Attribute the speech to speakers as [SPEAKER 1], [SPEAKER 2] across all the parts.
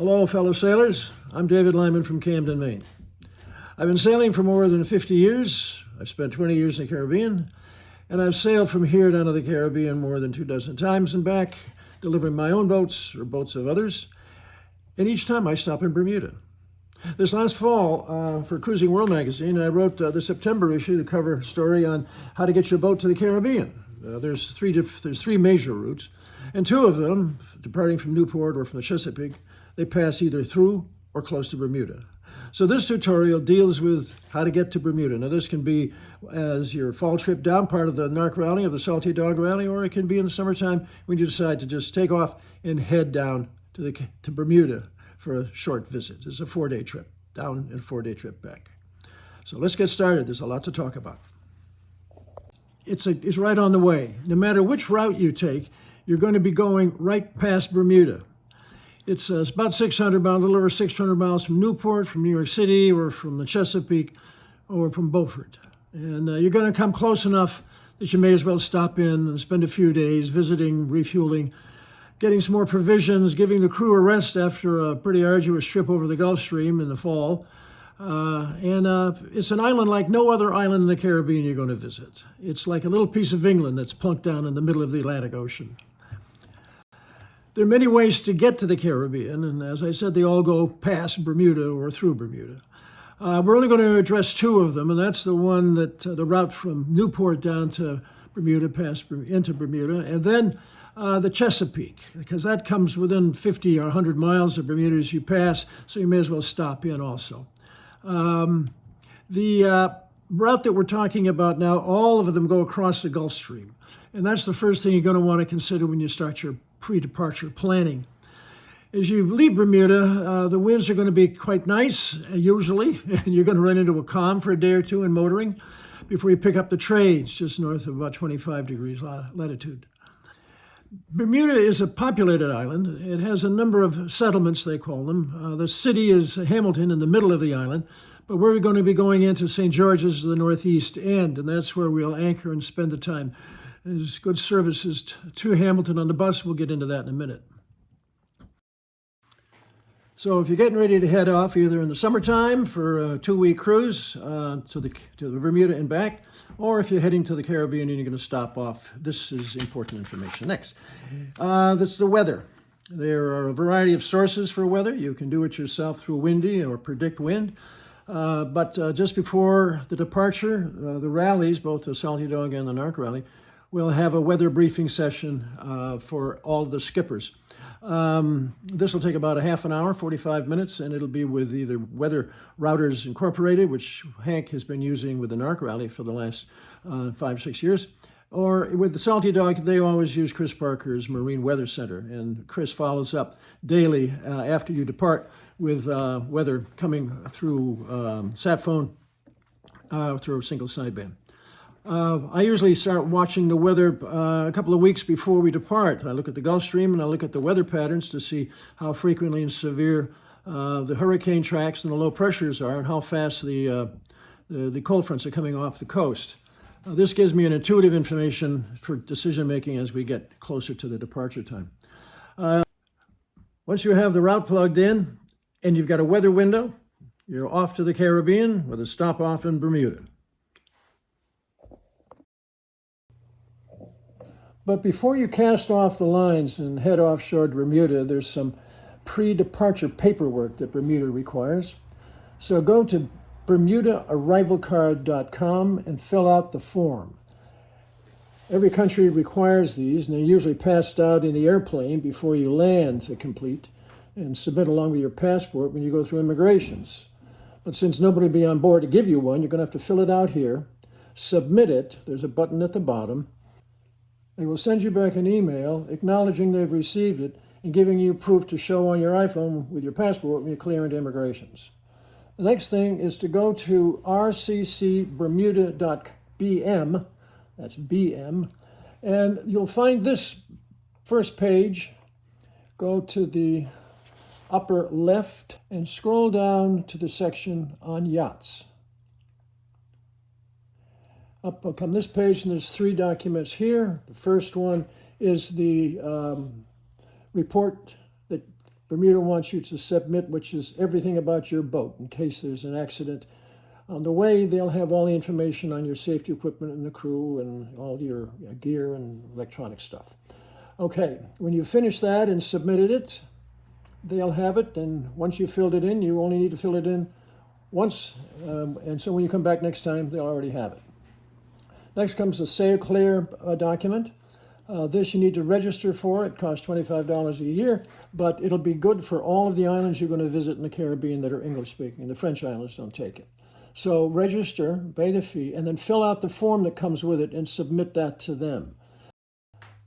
[SPEAKER 1] Hello, fellow sailors. I'm David Lyman from Camden, Maine. I've been sailing for more than 50 years. I've spent 20 years in the Caribbean, and I've sailed from here down to the Caribbean more than 24 times and back, delivering my own boats or boats of others. And each time I stop in Bermuda. This last fall, for Cruising World magazine, I wrote the September issue, the cover story on how to get your boat to the Caribbean. There's three major routes, and two of them, departing from Newport or from the Chesapeake, they pass either through or close to Bermuda. So this tutorial deals with how to get to Bermuda. Now this can be as your fall trip down part of the Narc Rally or the Salty Dog Rally, or it can be in the summertime when you decide to just take off and head down to Bermuda for a short visit. It's a 4-day trip down and a 4-day trip back. So let's get started. There's a lot to talk about. It's right on the way. No matter which route you take, you're going to be going right past Bermuda. It's about 600 miles, a little over 600 miles from Newport, from New York City, or from the Chesapeake, or from Beaufort. And you're going to come close enough that you may as well stop in and spend a few days visiting, refueling, getting some more provisions, giving the crew a rest after a pretty arduous trip over the Gulf Stream in the fall. It's an island like no other island in the Caribbean you're going to visit. It's like a little piece of England that's plunked down in the middle of the Atlantic Ocean. There are many ways to get to the Caribbean, and as I said, they all go past Bermuda or through Bermuda. We're only going to address two of them, and that's the one that the route from Newport down to Bermuda, into Bermuda, and then the Chesapeake, because that comes within 50 or 100 miles of Bermuda as you pass, so you may as well stop in also. The route that we're talking about now, all of them go across the Gulf Stream, and that's the first thing you're going to want to consider when you start your pre-departure planning. As you leave Bermuda, the winds are going to be quite nice, usually, and you're going to run into a calm for a day or two in motoring before you pick up the trades just north of about 25 degrees latitude. Bermuda is a populated island. It has a number of settlements, they call them. The city is Hamilton in the middle of the island, but we're going to be going into St. George's, the northeast end, and that's where we'll anchor and spend the time. There's good services to Hamilton on the bus. We'll get into that in a minute. So if you're getting ready to head off either in the summertime for a 2-week cruise to the Bermuda and back, or if you're heading to the Caribbean and you're going to stop off, this is important information. Next, that's the weather. There are a variety of sources for weather. You can do it yourself through Windy or Predict Wind. But just before the departure, the rallies, both the Salty Dog and the Narc Rally, will have a weather briefing session for all the skippers. This will take about a half an hour, 45 minutes, and it'll be with either Weather Routers Incorporated, which Hank has been using with the Narc Rally for the last 5-6 years, or with the Salty Dog, they always use Chris Parker's Marine Weather Center, and Chris follows up daily after you depart with weather coming through sat phone through a single sideband. I usually start watching the weather a couple of weeks before we depart. I look at the Gulf Stream and I look at the weather patterns to see how frequently and severe the hurricane tracks and the low pressures are, and how fast the cold fronts are coming off the coast. This gives me an intuitive information for decision making as we get closer to the departure time. Once you have the route plugged in and you've got a weather window, you're off to the Caribbean with a stop off in Bermuda. But before you cast off the lines and head offshore to Bermuda, there's some pre-departure paperwork that Bermuda requires. So go to BermudaArrivalCard.com and fill out the form. Every country requires these, and they're usually passed out in the airplane before you land to complete and submit along with your passport when you go through immigrations. But since nobody will be on board to give you one, you're going to have to fill it out here, submit it. There's a button at the bottom. They will send you back an email acknowledging they've received it and giving you proof to show on your iPhone with your passport when you clear into immigrations. The next thing is to go to rccbermuda.bm, that's BM, and you'll find this first page. Go to the upper left and scroll down to the section on yachts. Up will come this page, and there's 3 documents here. The first one is the report that Bermuda wants you to submit, which is everything about your boat in case there's an accident. On the way, they'll have all the information on your safety equipment and the crew and all your gear and electronic stuff. Okay, when you finish that and submitted it, they'll have it, and once you filled it in, you only need to fill it in once, and so when you come back next time, they'll already have it. Next comes the Sail Clear document. This you need to register for. It costs $25 a year, but it'll be good for all of the islands you're going to visit in the Caribbean that are English-speaking. The French islands don't take it. So register, pay the fee, and then fill out the form that comes with it and submit that to them.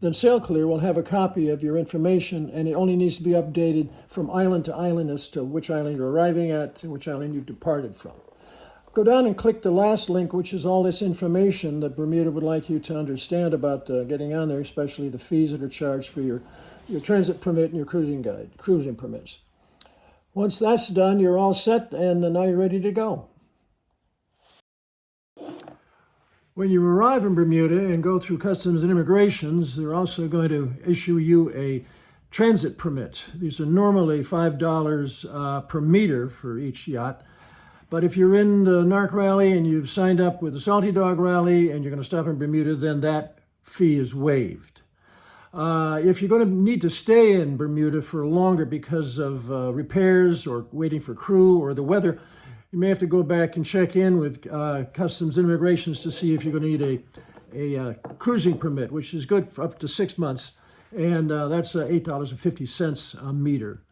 [SPEAKER 1] Then Sail Clear will have a copy of your information, and it only needs to be updated from island to island as to which island you're arriving at and which island you've departed from. Go down and click the last link, which is all this information that Bermuda would like you to understand about getting on there, especially the fees that are charged for your transit permit and your cruising permits. Once that's done, you're all set, and now you're ready to go. When you arrive in Bermuda and go through customs and immigrations, they're also going to issue you a transit permit. These are normally $5 per meter for each yacht. But if you're in the NARC rally and you've signed up with the Salty Dog rally and you're going to stop in Bermuda, then that fee is waived. If you're going to need to stay in Bermuda for longer because of repairs or waiting for crew or the weather, you may have to go back and check in with Customs and Immigrations to see if you're going to need a cruising permit, which is good for up to 6 months, and that's $8.50 a meter.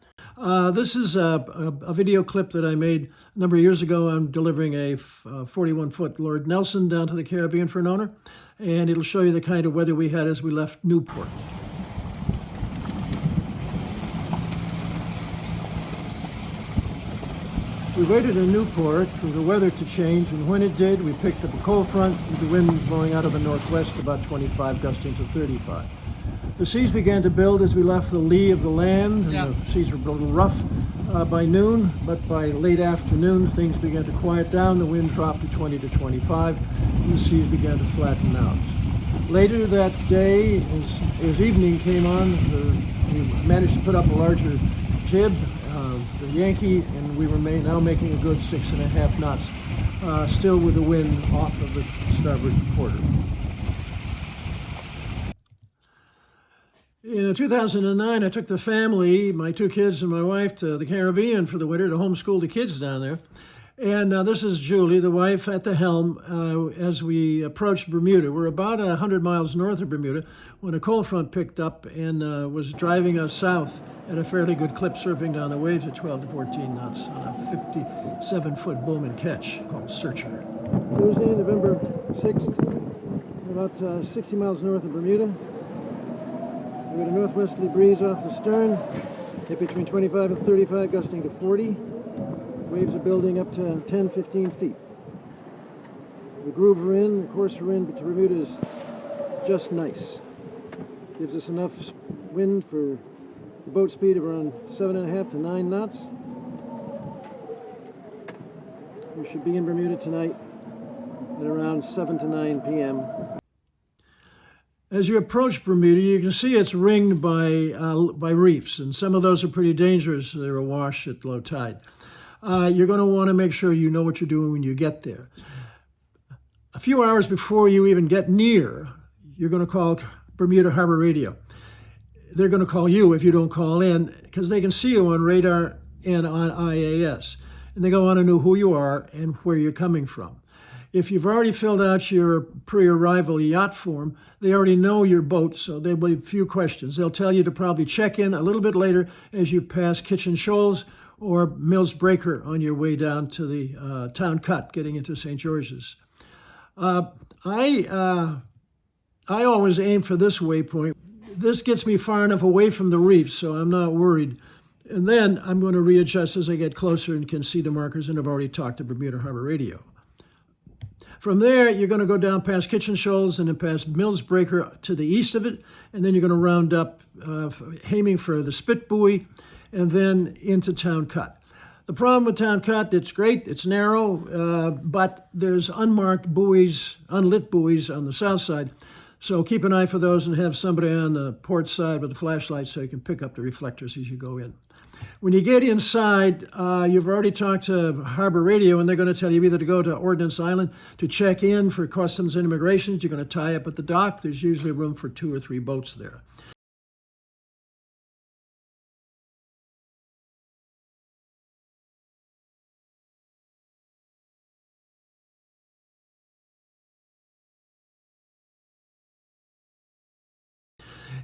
[SPEAKER 1] This is a video clip that I made a number of years ago. I'm delivering a 41-foot Lord Nelson down to the Caribbean for an owner, and it'll show you the kind of weather we had as we left Newport. We waited in Newport for the weather to change, and when it did, we picked up a cold front with the wind blowing out of the northwest about 25, gusting to 35. The seas began to build as we left the lee of the land, and the seas were a little rough by noon, but by late afternoon, things began to quiet down. The wind dropped to 20 to 25, and the seas began to flatten out. Later that day, as evening came on, we managed to put up a larger jib, the Yankee, and we were now making a good 6.5 knots, still with the wind off of the starboard quarter. In 2009, I took the family, my 2 kids and my wife, to the Caribbean for the winter to homeschool the kids down there. And this is Julie, the wife, at the helm as we approached Bermuda. We're about 100 miles north of Bermuda when a cold front picked up and was driving us south at a fairly good clip, surfing down the waves at 12 to 14 knots on a 57-foot Bowman ketch called Searcher. Thursday, November 6th, about 60 miles north of Bermuda. We had a northwesterly breeze off the stern, hit between 25 and 35, gusting to 40. Waves are building up to 10, 15 feet. The groove we're in, the course we're in, but to Bermuda is just nice. Gives us enough wind for the boat speed of around 7.5 to 9 knots. We should be in Bermuda tonight at around 7 to 9 p.m. As you approach Bermuda, you can see it's ringed by reefs, and some of those are pretty dangerous. They're awash at low tide. You're going to want to make sure you know what you're doing when you get there. A few hours before you even get near, you're going to call Bermuda Harbor Radio. They're going to call you if you don't call in, because they can see you on radar and on IAS. And they go on to know who you are and where you're coming from. If you've already filled out your pre-arrival yacht form, they already know your boat, so there'll be a few questions. They'll tell you to probably check in a little bit later as you pass Kitchen Shoals or Mills Breaker on your way down to the Town Cut, getting into St. George's. I always aim for this waypoint. This gets me far enough away from the reef, so I'm not worried. And then I'm going to readjust as I get closer and can see the markers, and I've already talked to Bermuda Harbor Radio. From there, you're going to go down past Kitchen Shoals and then past Mills Breaker to the east of it, and then you're going to round up, aiming for the Spit Buoy, and then into Town Cut. The problem with Town Cut, it's great, it's narrow, but there's unmarked buoys, unlit buoys on the south side, so keep an eye for those and have somebody on the port side with a flashlight so you can pick up the reflectors as you go in. When you get inside, you've already talked to Harbor Radio, and they're going to tell you either to go to Ordnance Island to check in for customs and immigration. You're going to tie up at the dock. There's usually room for 2 or 3 boats there.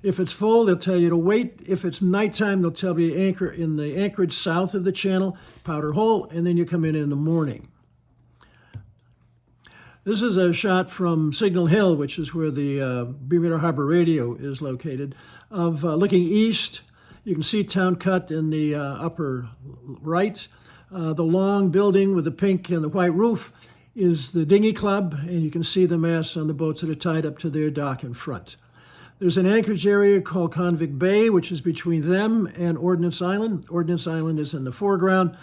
[SPEAKER 1] If it's full, they'll tell you to wait. If it's nighttime, they'll tell you to anchor in the anchorage south of the channel, Powder Hole, and then you come in the morning. This is a shot from Signal Hill, which is where the Bermuda Harbor Radio is located, of looking east. You can see Town Cut in the upper right. The long building with the pink and the white roof is the Dinghy Club, and you can see the masts on the boats that are tied up to their dock in front. There's an anchorage area called Convict Bay, which is between them and Ordnance Island. Ordnance Island is in the foreground.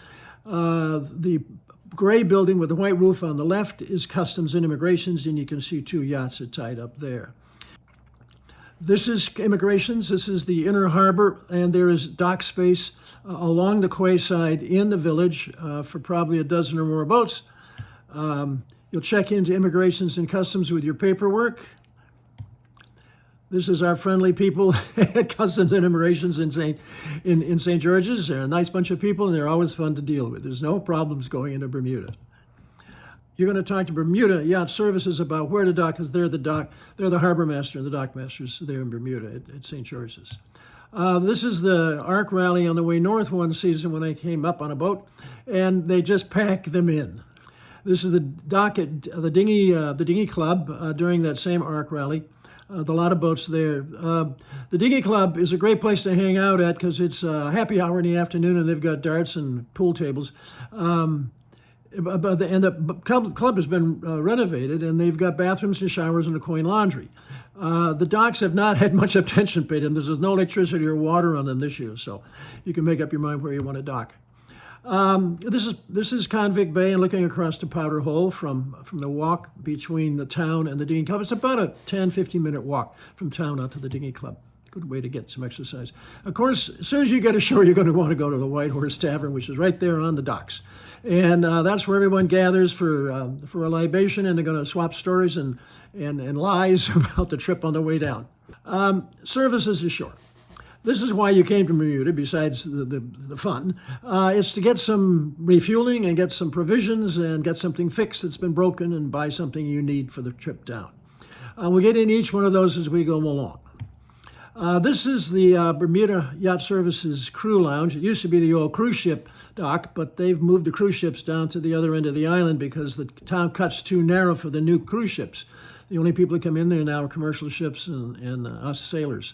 [SPEAKER 1] The gray building with the white roof on the left is Customs and Immigrations, and you can see 2 yachts are tied up there. This is Immigrations. This is the inner harbor, and there is dock space along the quayside in the village for probably a dozen or more boats. You'll check into Immigrations and Customs with your paperwork. This is our friendly people at Customs and Immigrations in St. George's. They're a nice bunch of people, and they're always fun to deal with. There's no problems going into Bermuda. You're going to talk to Bermuda Yacht Services about where to dock, because they're the harbor master and the dock masters there in Bermuda at St. George's. This is the Ark Rally on the way north one season when I came up on a boat, and they just pack them in. This is the dock at the Dinghy Club during that same Ark Rally. A lot of boats there. The Dinghy Club is a great place to hang out at because it's a happy hour in the afternoon, and they've got darts and pool tables. And the club has been renovated, and they've got bathrooms and showers and a coin laundry. The docks have not had much attention paid to them. There's no electricity or water on them this year, so you can make up your mind where you want to dock. This is Convict Bay, and looking across to Powder Hole from the walk between the town and the Dinghy Club. It's about a 10-15 minute walk from town out to the Dinghy Club. Good way to get some exercise. Of course, as soon as you get ashore, you're going to want to go to the White Horse Tavern, which is right there on the docks. And that's where everyone gathers for a libation, and they're going to swap stories and lies about the trip on the way down. Services ashore. This is why you came to Bermuda, besides the fun. It's to get some refueling and get some provisions and get something fixed that's been broken and buy something you need for the trip down. We'll get in each one of those as we go along. This is the Bermuda Yacht Services Crew Lounge. It used to be the old cruise ship dock, but they've moved the cruise ships down to the other end of the island because the town cut's too narrow for the new cruise ships. The only people that come in there now are commercial ships and us sailors.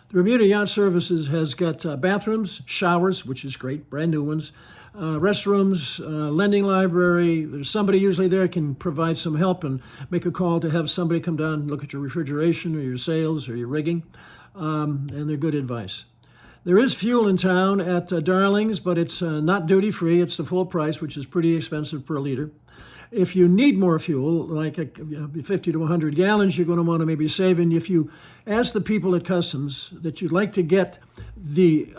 [SPEAKER 1] The Bermuda Yacht Services has got bathrooms, showers, which is great, brand new ones, restrooms, lending library. There's somebody usually there can provide some help and make a call to have somebody come down and look at your refrigeration or your sails or your rigging, and they're good advice. There is fuel in town at Darling's, but it's not duty-free. It's the full price, which is pretty expensive per liter. If you need more fuel, like 50 to 100 gallons, you're going to want to maybe save. And if you ask the people at Customs that you'd like to get the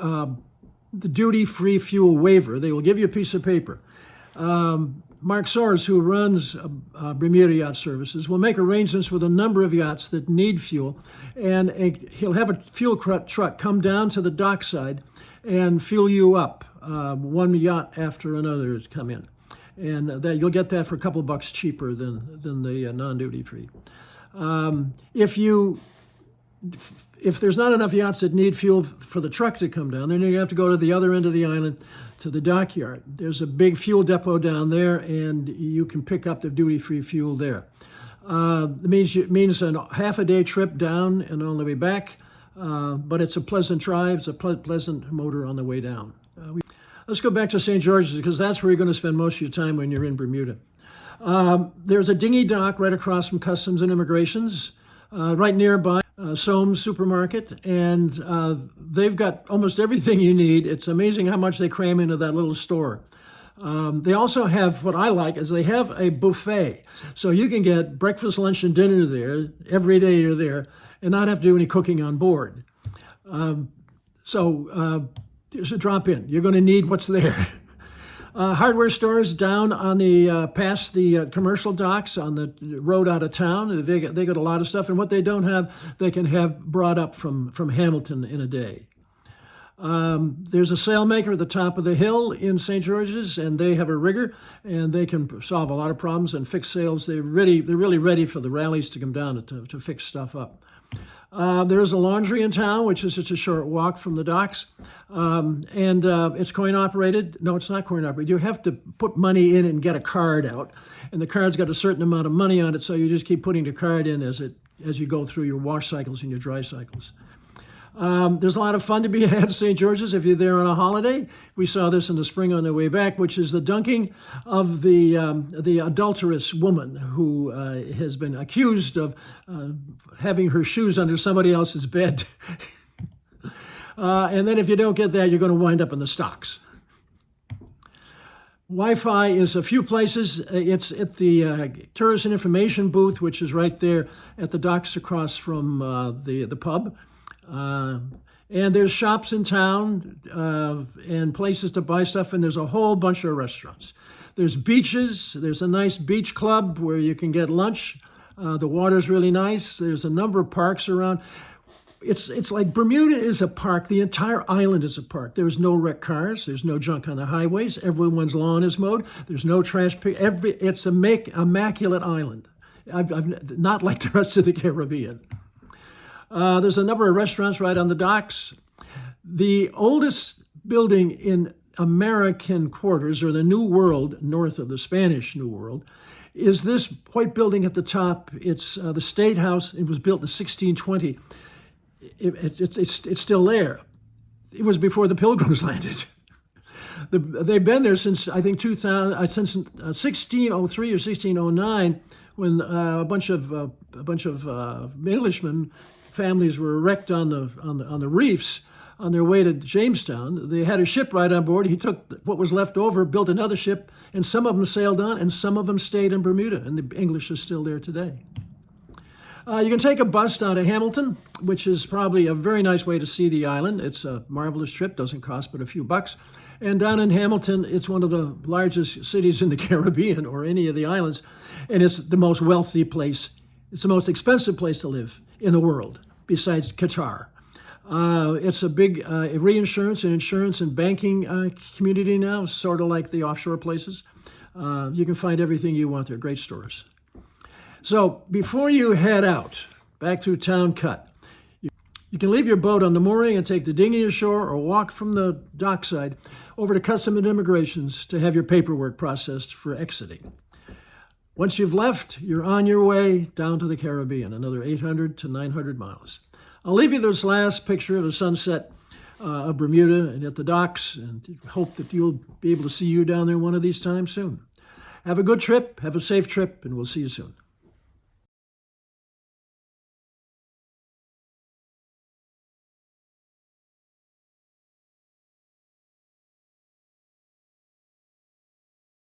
[SPEAKER 1] duty-free fuel waiver, they will give you a piece of paper. Mark Soares, who runs Bermuda Yacht Services, will make arrangements with a number of yachts that need fuel, and he'll have a fuel truck come down to the dockside and fuel you up, one yacht after another has come in. And that you'll get that for a couple bucks cheaper than the non-duty free. If there's not enough yachts that need fuel for the truck to come down, then you have to go to the other end of the island to the dockyard. There's a big fuel depot down there, and you can pick up the duty-free fuel there. It means a half a day trip down and on the way back, but it's a pleasant drive. It's a pleasant motor on the way down. Let's go back to St. George's because that's where you're going to spend most of your time when you're in Bermuda. There's a dinghy dock right across from Customs and Immigrations, right nearby Soames Supermarket, and they've got almost everything you need. It's amazing how much they cram into that little store. They also have, what I like, is they have a buffet. So you can get breakfast, lunch, and dinner there every day you're there and not have to do any cooking on board. So there's a drop in. You're going to need what's there. Hardware stores down on the past the commercial docks on the road out of town. They got a lot of stuff, and what they don't have, they can have brought up from Hamilton in a day. There's a sailmaker at the top of the hill in St. George's, and they have a rigger, and they can solve a lot of problems and fix sails. They're really ready for the rallies to come down to fix stuff up. There's a laundry in town, which is just a short walk from the docks, and it's coin operated. No, it's not coin operated. You have to put money in and get a card out, and the card's got a certain amount of money on it, so you just keep putting the card in as you go through your wash cycles and your dry cycles. There's a lot of fun to be had at St. George's if you're there on a holiday. We saw this in the spring on the way back, which is the dunking of the adulterous woman who has been accused of having her shoes under somebody else's bed. And then if you don't get that, you're going to wind up in the stocks. Wi-Fi is a few places. It's at the Tourist and Information booth, which is right there at the docks across from the pub. And there's shops in town and places to buy stuff, and there's a whole bunch of restaurants. There's beaches. There's a nice beach club where you can get lunch. The water's really nice. There's a number of parks around. It's like Bermuda is a park. The entire island is a park. There's no wrecked cars. There's no junk on the highways. Everyone's lawn is mowed. There's no trash. It's a immaculate island. I've not like the rest of the Caribbean. There's a number of restaurants right on the docks. The oldest building in American quarters, or the New World, north of the Spanish New World, is this white building at the top. It's the State House. It was built in 1620. It's still there. It was before the Pilgrims landed. They've been there since, I think, since 1603 or 1609, when a bunch of Englishmen families were wrecked on the reefs on their way to Jamestown. They had a ship right on board. He took what was left over, built another ship, and some of them sailed on, and some of them stayed in Bermuda, and the English are still there today. You can take a bus down to Hamilton, which is probably a very nice way to see the island. It's a marvelous trip, doesn't cost but a few bucks. And down in Hamilton, it's one of the largest cities in the Caribbean or any of the islands, and it's the most wealthy place. It's the most expensive place to live in the world, besides Qatar. It's a big reinsurance and insurance and banking community now, sort of like the offshore places. You can find everything you want there, great stores. So before you head out, back through Town Cut, you can leave your boat on the mooring and take the dinghy ashore or walk from the dockside over to Customs and Immigrations to have your paperwork processed for exiting. Once you've left, you're on your way down to the Caribbean, another 800 to 900 miles. I'll leave you this last picture of the sunset of Bermuda and at the docks, and hope that you'll be able to see you down there one of these times soon. Have a good trip, have a safe trip, and we'll see you soon.